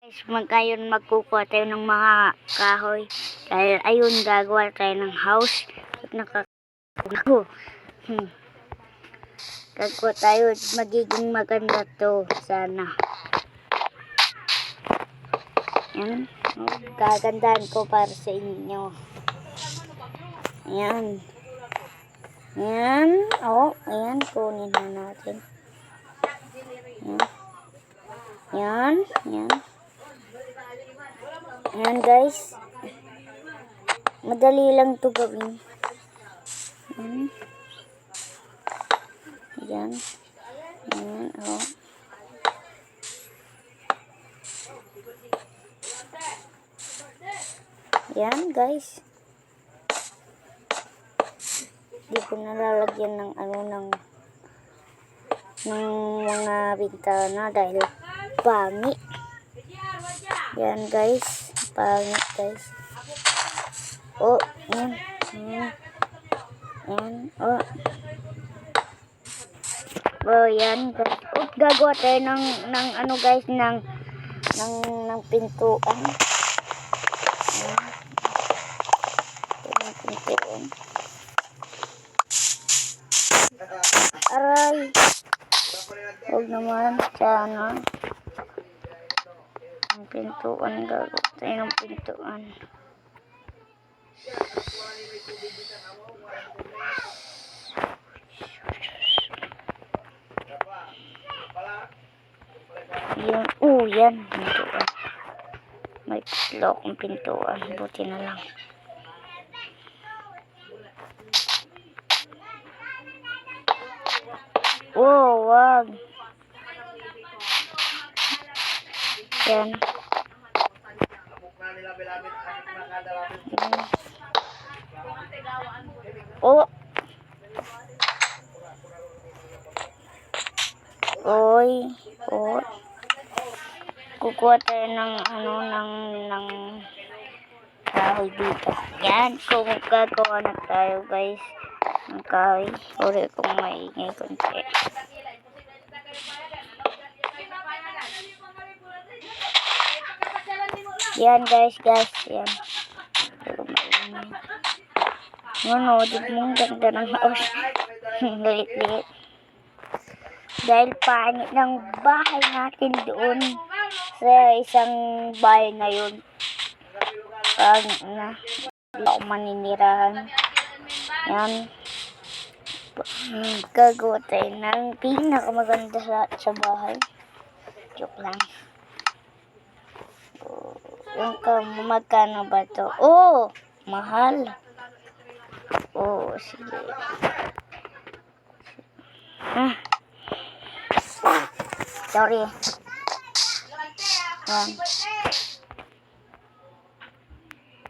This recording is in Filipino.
Ngayon magkukuha tayo ng mga kahoy. Dahil ayun, gagawa tayo ng house. At nakakakuha. Gagawa tayo. Magiging maganda to. Sana. Yan. Gagandahan ko para sa inyo. Ayan. Ayan. Ayan. Kunin na natin. Ayan. Ayan. Ayan guys. Madali lang to gawin. Ayan. Ayan. Ayan guys. Hindi ko nalalagyan ng ng mga bintana dahil pangit. Yan guys, pangit guys. Yan. Yan guys. Gagawa tayo ng guys, ng pintuan. Ng pintuan. Aray. Huwag naman, sana. Ang pintuan, gagawa tayo ng pintuan. Yan, pintuan. May pitlo akong pintuan, buti na lang. Wag. Yan. Kukuha tayo ng kahoy dito. Yan, kung gagawa na tayo guys ng kahoy. Sorry kung maingay konti. Yan guys, yan. Di mo ganda ng house. Liit-liit. Dahil pangit ng bahay natin doon sa isang bahay na yun. Pangit na. Hindi ako maninirahan. Yan. Gagawa tayo ng pinakamaganda sa bahay. Joke lang. Magkano ba to? Mahal. Sige. Sorry. Yan.